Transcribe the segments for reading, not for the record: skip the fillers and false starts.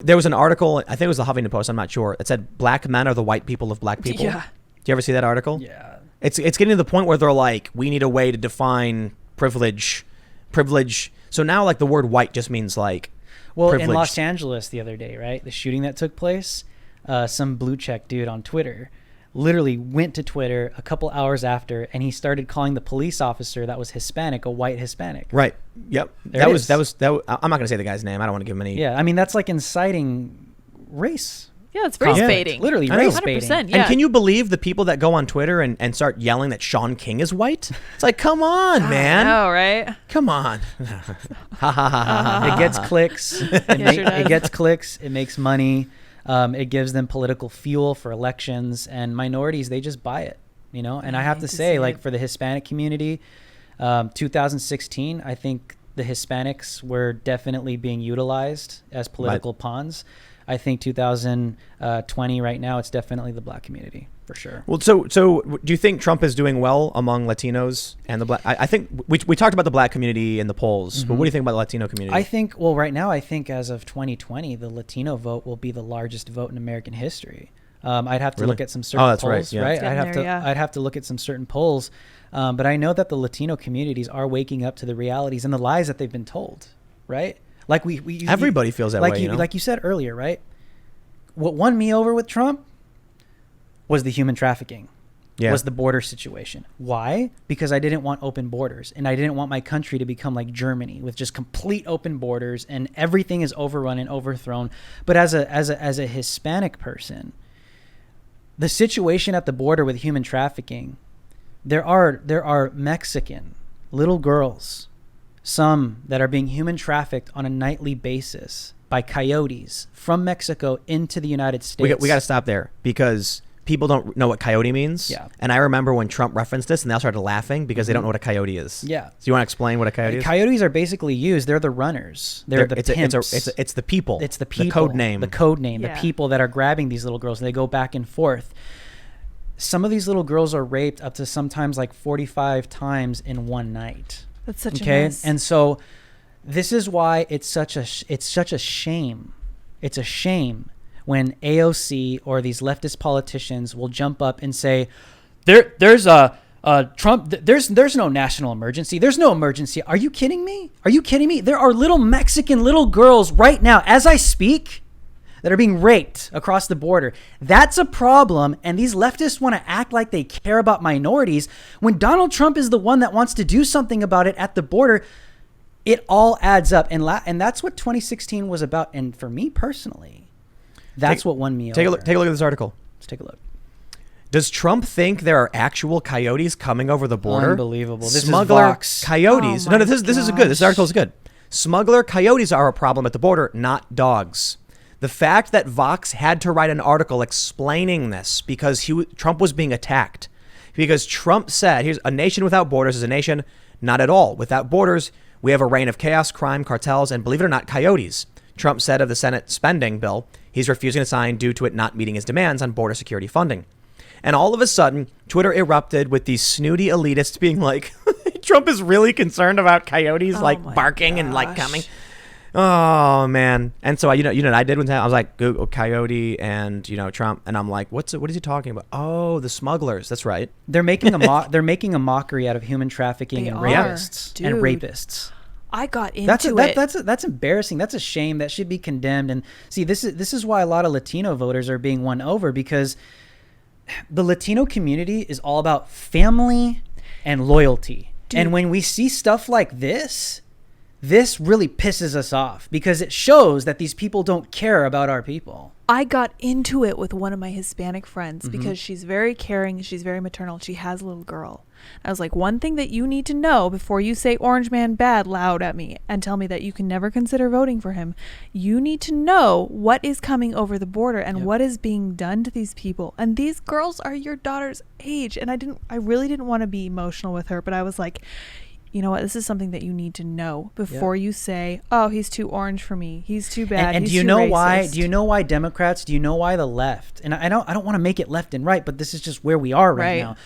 There was an article, I think it was the Huffington Post, I'm not sure, that said black men are the white people of black people. Yeah. Do you ever see that article? Yeah. It's getting to the point where they're like, we need a way to define privilege. So now like the word white just means like privileged. In Los Angeles the other day, right? The shooting that took place, some blue check dude on Twitter literally went to Twitter a couple hours after, and he started calling the police officer that was Hispanic a white Hispanic. Right. Yep. That was. I'm not going to say the guy's name. I don't want to give him any. Yeah. I mean, that's like inciting race. Yeah, it's race baiting. Literally race baiting. 100%, yeah. And can you believe the people that go on Twitter and start yelling that Sean King is white? It's like, come on, man. Oh, right? Come on. It gets clicks. It gets clicks. It makes money. It gives them political fuel for elections, and minorities, they just buy it, you know? And I have to say, like, for the Hispanic community, 2016, I think the Hispanics were definitely being utilized as political pawns. I think 2020 right now, it's definitely the black community for sure. Well, so do you think Trump is doing well among Latinos and the black? I think we talked about the black community in the polls, but what do you think about the Latino community? I think, well, right now, I think as of 2020, the Latino vote will be the largest vote in American history. I'd have to look at some certain polls, right? I'd have to look at some certain polls, but I know that the Latino communities are waking up to the realities and the lies that they've been told, right? Like everybody feels that way, like you said earlier, right? What won me over with Trump was the human trafficking, was the border situation. Why? Because I didn't want open borders, and I didn't want my country to become like Germany with just complete open borders and everything is overrun and overthrown. But as a Hispanic person, the situation at the border with human trafficking, there are Mexican little girls, some that are being human trafficked on a nightly basis by coyotes from Mexico into the United States. We got to stop there because people don't know what coyote means. Yeah. And I remember when Trump referenced this and they all started laughing because they don't know what a coyote is. Yeah. So you want to explain what a coyote is? Coyotes are basically used. They're the runners. They're the pimps. It's the people. It's the people. The code name. The code name. Yeah. The people that are grabbing these little girls. And they go back and forth. Some of these little girls are raped up to sometimes like 45 times in one night. That's such a mess. And so this is why it's such a shame. It's a shame when AOC or these leftist politicians will jump up and say, there's Trump, there's no national emergency. There's no emergency. Are you kidding me? Are you kidding me? There are little Mexican little girls right now, as I speak, that are being raped across the border. That's a problem, and these leftists want to act like they care about minorities when Donald Trump is the one that wants to do something about it at the border. It all adds up, and that's what 2016 was about. And for me personally, that's what won me over. Take a look at this article. Let's take a look. Does Trump think there are actual coyotes coming over the border? Unbelievable. This Smuggler is Vox. coyotes. Oh No, this is good. This article is good. Smuggler coyotes are a problem at the border, not dogs. The fact that Vox had to write an article explaining this because Trump was being attacked. Because Trump said, here's a nation without borders is a nation not at all. Without borders, we have a reign of chaos, crime, cartels, and believe it or not, coyotes. Trump said of the Senate spending bill, he's refusing to sign due to it not meeting his demands on border security funding. And all of a sudden, Twitter erupted with these snooty elitists being like, Trump is really concerned about coyotes barking and like coming. Oh man! And so I did one time. I was like, Google coyote and Trump, and I'm like, what is he talking about? Oh, the smugglers. That's right. They're making a mockery out of human trafficking and rapists. I got into it. That's embarrassing. That's a shame. That should be condemned. And see, this is why a lot of Latino voters are being won over, because the Latino community is all about family and loyalty. Dude. And when we see stuff like this really pisses us off because it shows that these people don't care about our people. I got into it with one of my Hispanic friends because she's very caring. She's very maternal. She has a little girl. I was like, one thing that you need to know before you say Orange Man bad loud at me and tell me that you can never consider voting for him, you need to know what is coming over the border and what is being done to these people. And these girls are your daughter's age. And I really didn't want to be emotional with her, but I was like, you know what? This is something that you need to know before you say, "Oh, he's too orange for me. He's too bad." And he's do you too know racist. why? Do you know why Democrats? Do you know why the left? And I don't want to make it left and right, but this is just where we are right now.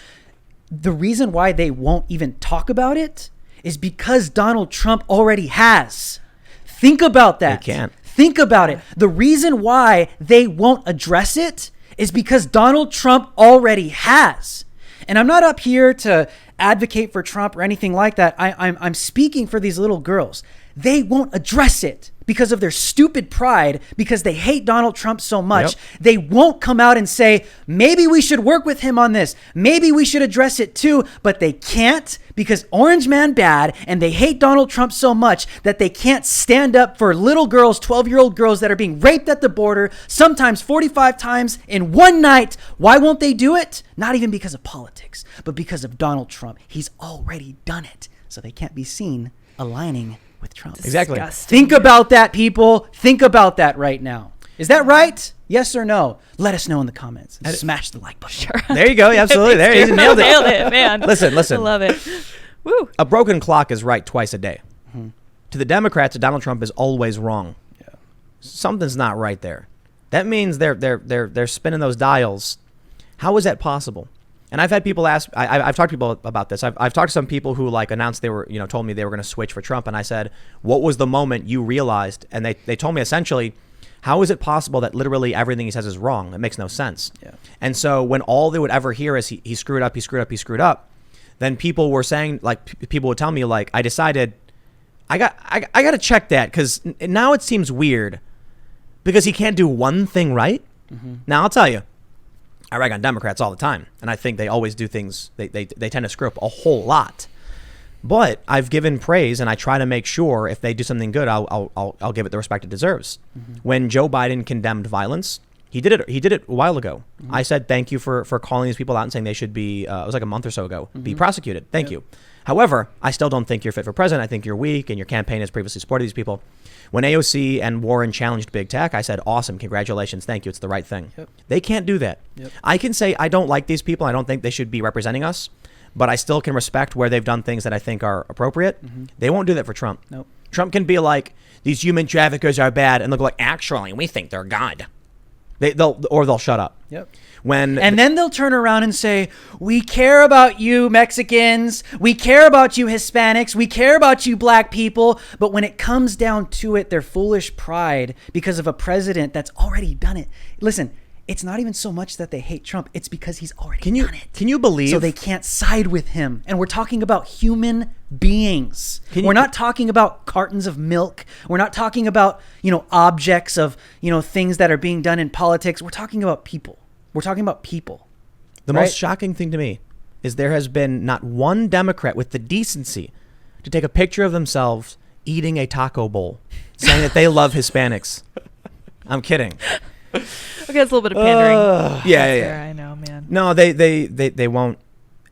The reason why they won't even talk about it is because Donald Trump already has. Think about that. They can't. Think about it. The reason why they won't address it is because Donald Trump already has. And I'm not up here to advocate for Trump or anything like that. I'm speaking for these little girls. They won't address it because of their stupid pride, because they hate Donald Trump so much. Yep. They won't come out and say, maybe we should work with him on this. Maybe we should address it too. But they can't, because Orange Man bad, and they hate Donald Trump so much that they can't stand up for little girls, 12-year-old girls that are being raped at the border, sometimes 45 times in one night. Why won't they do it? Not even because of politics, but because of Donald Trump. He's already done it. So they can't be seen aligning with Trump. Exactly. Disgusting. Think about that, people. Think about that right now. Is that right? Yes or no? Let us know in the comments. And smash the like button. Sure. There you go. Absolutely. There you nailed it. Nailed it, man. Listen. I love it. Woo. A broken clock is right twice a day. To the Democrats, Donald Trump is always wrong. Yeah. Something's not right there. That means they're spinning those dials. How is that possible? And I've had people ask. I've talked to people about this. I've talked to some people who like announced they were, told me they were going to switch for Trump, and I said, "What was the moment you realized?" And they told me essentially, "How is it possible that literally everything he says is wrong? It makes no sense." Yeah. And so when all they would ever hear is he screwed up, he screwed up, he screwed up, then people were saying, like, people would tell me, like, I decided I got to check that, because now it seems weird because he can't do one thing right. Now I'll tell you, I rag on Democrats all the time, and I think they always do things, they tend to screw up a whole lot. But I've given praise, and I try to make sure if they do something good, I'll give it the respect it deserves. When Joe Biden condemned violence, he did it a while ago. I said thank you for calling these people out and saying they should be, it was like a month or so ago, be prosecuted. Thank you. However, I still don't think you're fit for president. I think you're weak, and your campaign has previously supported these people. When AOC and Warren challenged big tech, I said, awesome, congratulations, thank you, it's the right thing. They can't do that. I can say I don't like these people, I don't think they should be representing us, but I still can respect where they've done things that I think are appropriate. They won't do that for Trump. Nope. Trump can be like, these human traffickers are bad, and they'll go like, actually, we think they're God. They'll shut up. Yep. And then they'll turn around and say, we care about you Mexicans, we care about you Hispanics, we care about you black people. But when it comes down to it, their foolish pride because of a president that's already done it. Listen, it's not even so much that they hate Trump. It's because he's already done it. Can you believe? So they can't side with him. And we're talking about human beings. We're not talking about cartons of milk. We're not talking about, objects of, things that are being done in politics. We're talking about people. We're talking about people. The right? most shocking thing to me is there has been not one Democrat with the decency to take a picture of themselves eating a taco bowl, saying that they love Hispanics. I'm kidding. Okay, that's a little bit of pandering. Yeah. There, I know, man. No, they won't,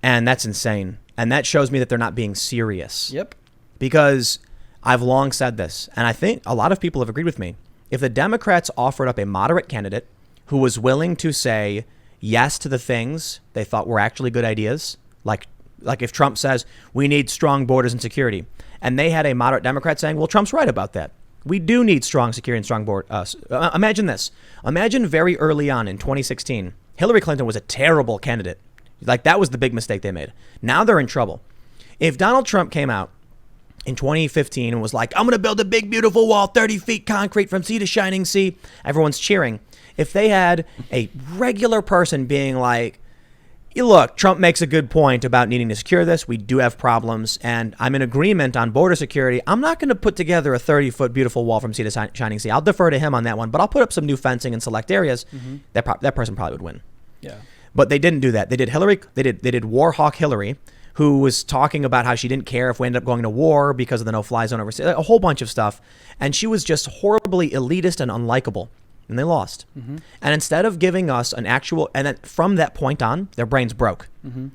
and that's insane. And that shows me that they're not being serious. Yep. Because I've long said this, and I think a lot of people have agreed with me. If the Democrats offered up a moderate candidate who was willing to say yes to the things they thought were actually good ideas, like if Trump says we need strong borders and security, and they had a moderate Democrat saying, well, Trump's right about that. We do need strong security and strong borders. Imagine this. Imagine very early on in 2016, Hillary Clinton was a terrible candidate. Like, that was the big mistake they made. Now they're in trouble. If Donald Trump came out in 2015 and was like, I'm going to build a big, beautiful wall, 30 feet concrete from sea to shining sea, everyone's cheering. If they had a regular person being like, look, Trump makes a good point about needing to secure this. We do have problems, and I'm in agreement on border security. I'm not going to put together a 30-foot beautiful wall from sea to shining sea. I'll defer to him on that one, but I'll put up some new fencing in select areas. That person probably would win. Yeah. But they didn't do that. They did war hawk Hillary, who was talking about how she didn't care if we ended up going to war because of the no-fly zone overseas, a whole bunch of stuff. And she was just horribly elitist and unlikable. And they lost. And instead of giving us an actual, and then from that point on, their brains broke.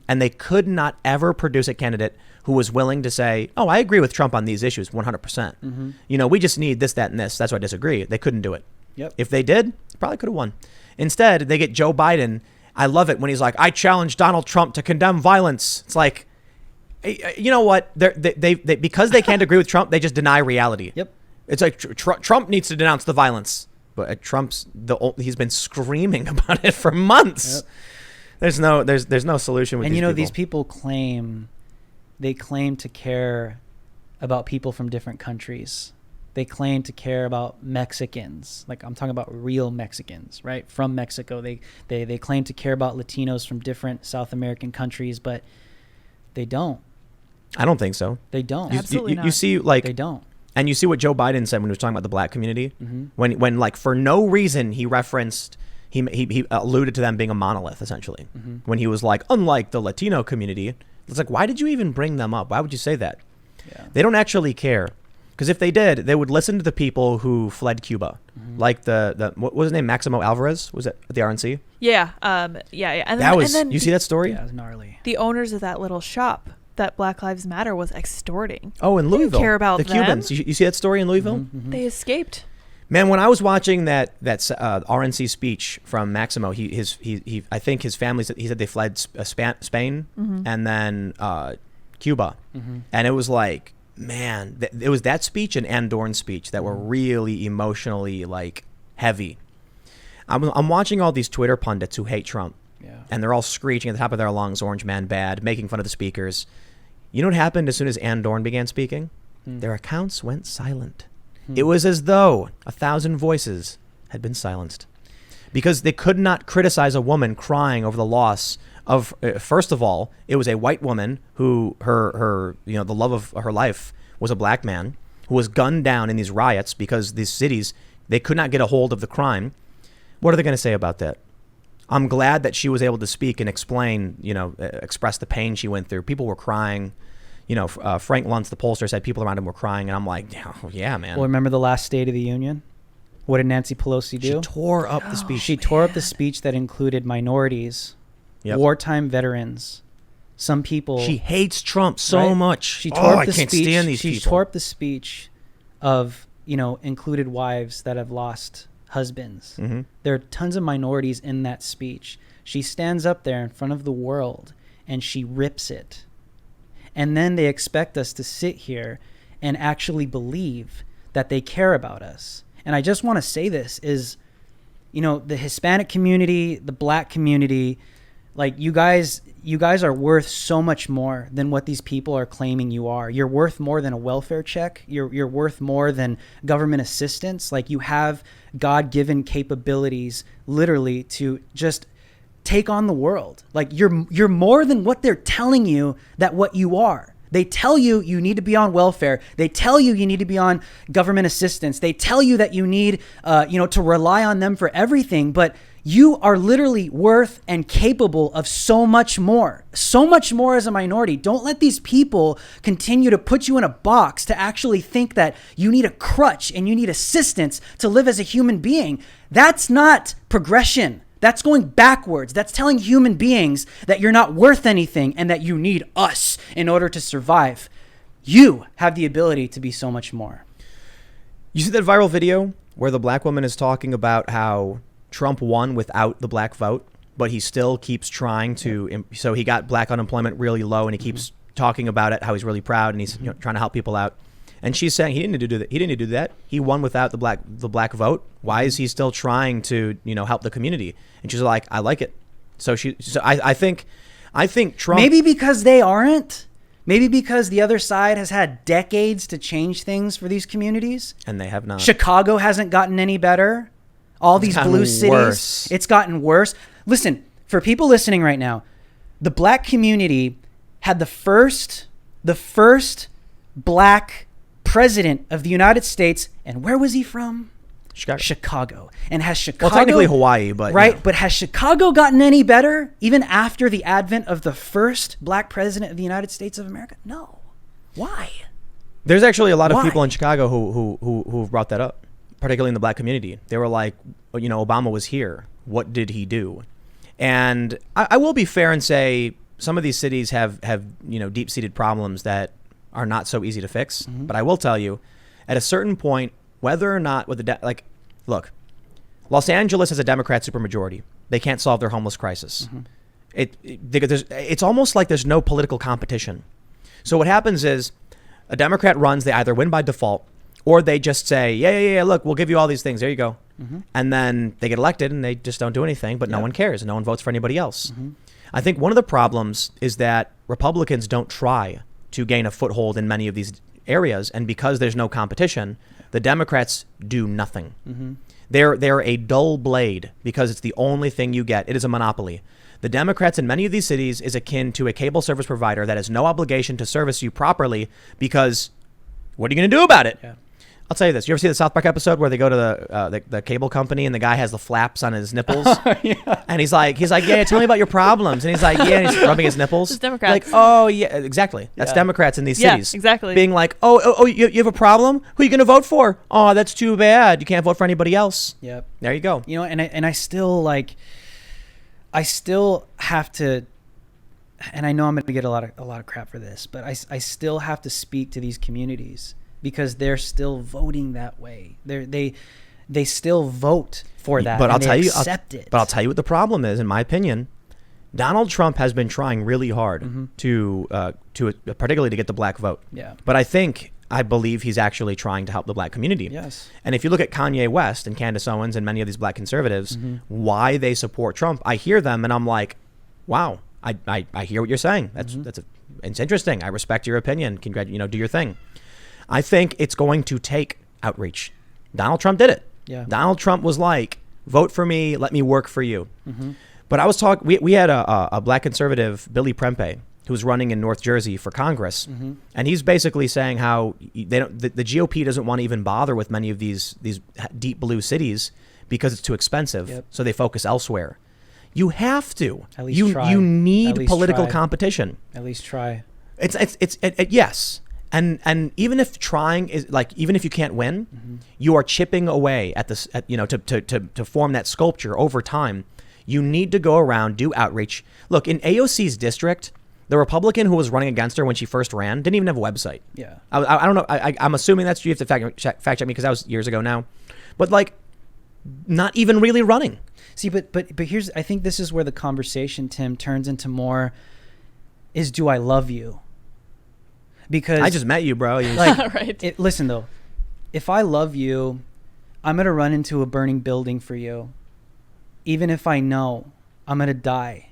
And they could not ever produce a candidate who was willing to say, oh, I agree with Trump on these issues 100%. We just need this, that, and this. That's why I disagree. They couldn't do it. If they did, probably could have won. Instead, they get Joe Biden. I love it when he's like, I challenge Donald Trump to condemn violence. It's like, you know what? They because they can't agree with Trump, they just deny reality. It's like Trump needs to denounce the violence. But he's been screaming about it for months. There's no solution with and these people. these people claim to care about people from different countries, They claim to care about Mexicans. Like, I'm talking about real Mexicans, right? From Mexico. They claim to care about Latinos from different South American countries, but they don't. I don't think so. They don't. Absolutely You see, like, They don't. and you see what Joe Biden said when he was talking about the black community. When like for no reason he referenced, he alluded to them being a monolith essentially. When he was like, unlike the Latino community, it's like, why did you even bring them up? Why would you say that? Yeah. They don't actually care. Because if they did, they would listen to the people who fled Cuba, like the what was his name, Maximo Alvarez, was it at the RNC? Yeah, yeah. And That then, was. and then You see that story? Yeah, it was gnarly. the owners of that little shop that Black Lives Matter was extorting. Oh, in Louisville, care about the them. Cubans. You see that story in Louisville? They escaped. Man, when I was watching that RNC speech from Maximo, he I think his family said, he said they fled Spain and then Cuba, and it was like, man, it was that speech and Andorn's speech that were really emotionally like heavy. I'm watching all these Twitter pundits who hate Trump, and they're all screeching at the top of their lungs, "Orange man bad," making fun of the speakers. You know what happened as soon as Andorn began speaking? Their accounts went silent. It was as though 1,000 voices had been silenced because they could not criticize a woman crying over the loss of, first of all, it was a white woman who her the love of her life was a black man who was gunned down in these riots because these cities, they could not get a hold of the crime. What are they going to say about that? I'm glad that she was able to speak and explain, express the pain she went through. People were crying. Frank Luntz, the pollster, said people around him were crying, and I'm like, yeah, man. Well, remember the last State of the Union? What did Nancy Pelosi do? She tore up the speech. She tore up the speech that included minorities, wartime veterans, some people. She hates Trump so much. She tore up the I can't speech. stand these she people. tore up the speech of, included wives that have lost husbands. There are tons of minorities in that speech. She stands up there in front of the world and she rips it. And then they expect us to sit here and actually believe that they care about us. And I just want to say this is, the Hispanic community, the black community, like you guys are worth so much more than what these people are claiming you are. You're worth more than a welfare check. You're worth more than government assistance. Like, you have God-given capabilities literally to just take on the world. Like, you're more than what they're telling you that what you are. They tell you you need to be on welfare. They tell you you need to be on government assistance. They tell you that you need, to rely on them for everything. But you are literally worth and capable of so much more as a minority. Don't let these people continue to put you in a box to actually think that you need a crutch and you need assistance to live as a human being. That's not progression. That's going backwards. That's telling human beings that you're not worth anything and that you need us in order to survive. You have the ability to be so much more. You see that viral video where the black woman is talking about how Trump won without the black vote, but he still keeps trying to. So he got black unemployment really low, and he keeps talking about it, how he's really proud, and he's trying to help people out. And she's saying he didn't do that. He didn't do that. He won without the black vote. Why is he still trying to help the community? And she's like, I like it. So I think Trump. Maybe because they aren't. Maybe because the other side has had decades to change things for these communities. And they have not. Chicago hasn't gotten any better. All these blue cities, worse. It's gotten worse. Listen, for people listening right now, the black community had the first black president of the United States. And where was he from? Chicago. And has Chicago... Well, technically Hawaii, but... Right, but has Chicago gotten any better even after the advent of the first black president of the United States of America? No. Why? There's actually a lot of people in Chicago who brought that up, particularly in the black community. They were like, Obama was here. What did he do? And I will be fair and say some of these cities have deep-seated problems that are not so easy to fix. But I will tell you, at a certain point, whether or not with look, Los Angeles has a Democrat supermajority. They can't solve their homeless crisis. It's almost like there's no political competition. So what happens is a Democrat runs, they either win by default or they just say, yeah, look, we'll give you all these things. There you go. And then they get elected and they just don't do anything, but no one cares and no one votes for anybody else. I think one of the problems is that Republicans don't try to gain a foothold in many of these areas. And because there's no competition, The Democrats do nothing. They're a dull blade because it's the only thing you get. It is a monopoly. The Democrats in many of these cities is akin to a cable service provider that has no obligation to service you properly because what are you going to do about it? Yeah. I'll tell you this. You ever see the South Park episode where they go to the cable company and the guy has the flaps on his nipples? Yeah. And he's like, yeah, tell me about your problems. And he's like, yeah, and he's rubbing his nipples. It's Democrats. Like, oh, yeah, exactly. That's Yeah. Democrats in these Yeah, cities. exactly. Being like, you have a problem? Who are you going to vote for? Oh, that's too bad. You can't vote for anybody else. Yep. There you go. You know, and I still have to, and I know I'm going to get a lot of crap for this, but I still have to speak to these communities because they're still voting that way. They still vote for that. But and I'll tell you, accept it. But I'll tell you what the problem is, in my opinion. Donald Trump has been trying really hard to particularly to get the black vote. Yeah. But I believe he's actually trying to help the black community. Yes. And if you look at Kanye West and Candace Owens and many of these black conservatives, why they support Trump, I hear them and I'm like, wow, I hear what you're saying. It's interesting. I respect your opinion. Do your thing. I think it's going to take outreach. Donald Trump did it. Yeah. Donald Trump was like, vote for me, let me work for you. But I was talking, we had a black conservative, Billy Prempe, who's running in North Jersey for Congress. And he's basically saying how the GOP doesn't want to even bother with many of these deep blue cities because it's too expensive. Yep. So they focus elsewhere. You have to. At least try. You At need least political try. competition. At least try. Yes. And even if trying is like, even if you can't win, you are chipping away at this, to form that sculpture over time. You need to go around, do outreach. Look, in AOC's district, the Republican who was running against her when she first ran didn't even have a website. Yeah. I don't know. I'm assuming that's, you have to fact check me because that was years ago now. But like, not even really running. See, but here's, I think this is where the conversation, Tim, turns into more is, do I love you? Because I just met you, bro. Right. Listen, though, if I love you, I'm going to run into a burning building for you. Even if I know I'm going to die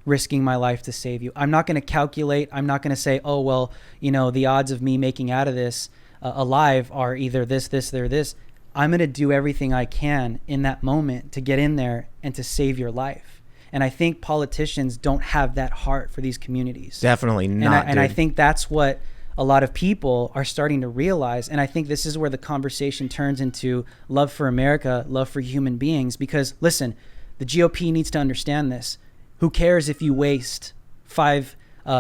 risking my life to save you. I'm not going to calculate. I'm not going to say, oh, well, the odds of me making out of this alive are either this, or this. I'm going to do everything I can in that moment to get in there and to save your life. And I think politicians don't have that heart for these communities. Definitely not. And I think that's what a lot of people are starting to realize. And I think this is where the conversation turns into love for America, love for human beings. Because listen, the GOP needs to understand this. Who cares if you waste $5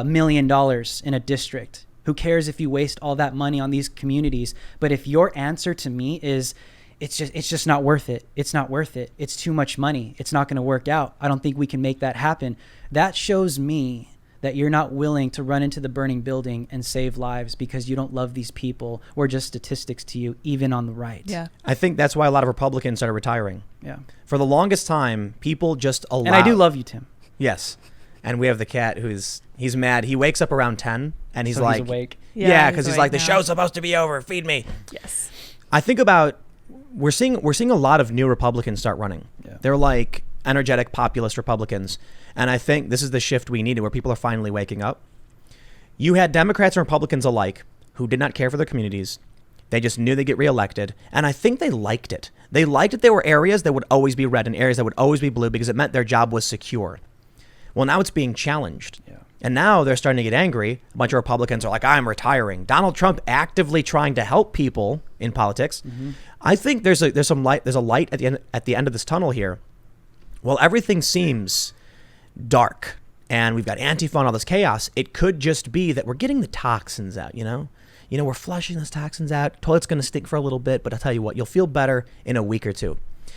million in a district? Who cares if you waste all that money on these communities? But if your answer to me is, it's just not worth it. It's not worth it. It's too much money. It's not going to work out. I don't think we can make that happen. That shows me that you're not willing to run into the burning building and save lives because you don't love these people. We're just statistics to you, even on the right. Yeah. I think that's why a lot of Republicans started retiring. Yeah. For the longest time, people just allow. And I do love you, Tim. Yes. And we have the cat he's mad. He wakes up around 10 and he's So like, he's awake. Yeah, because he's awake like, the now. show's supposed to be over. Feed me. Yes. I think about, we're seeing a lot of new Republicans start running. Yeah. They're like energetic populist Republicans. And I think this is the shift we needed where people are finally waking up. You had Democrats and Republicans alike who did not care for their communities. They just knew they'd get reelected. And I think they liked it. They liked that there were areas that would always be red and areas that would always be blue because it meant their job was secure. Well, now it's being challenged. Yeah. And now they're starting to get angry. A bunch of Republicans are like, I'm retiring. Donald Trump actively trying to help people in politics. I think there's a light at the end of this tunnel here. Well, everything seems dark and we've got Antifa and all this chaos. It could just be that we're getting the toxins out, we're flushing those toxins out. Toilet's going to stink for a little bit, but I'll tell you what, you'll feel better in a week or two.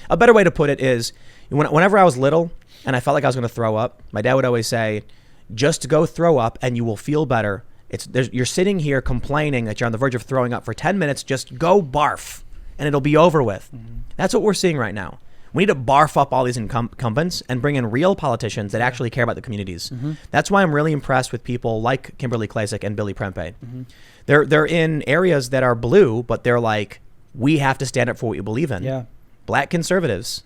A better way to put it is, whenever I was little and I felt like I was going to throw up, my dad would always say, just go throw up and you will feel better. You're sitting here complaining that you're on the verge of throwing up for 10 minutes. Just go barf and it'll be over with. That's what we're seeing right now. We need to barf up all these incumbents and bring in real politicians that actually care about the communities. That's why I'm really impressed with people like Kimberly Klacik and Billy Prempe. They're in areas that are blue, but they're like, we have to stand up for what we believe in. Yeah. Black conservatives.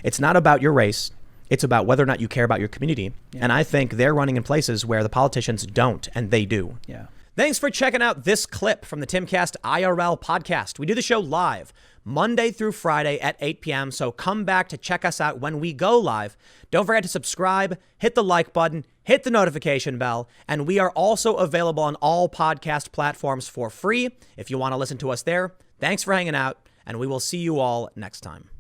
It's not about your race. It's about whether or not you care about your community. Yeah. And I think they're running in places where the politicians don't, and they do. Yeah. Thanks for checking out this clip from the Timcast IRL podcast. We do the show live Monday through Friday at 8 p.m., so come back to check us out when we go live. Don't forget to subscribe, hit the like button, hit the notification bell, and we are also available on all podcast platforms for free if you want to listen to us there. Thanks for hanging out, and we will see you all next time.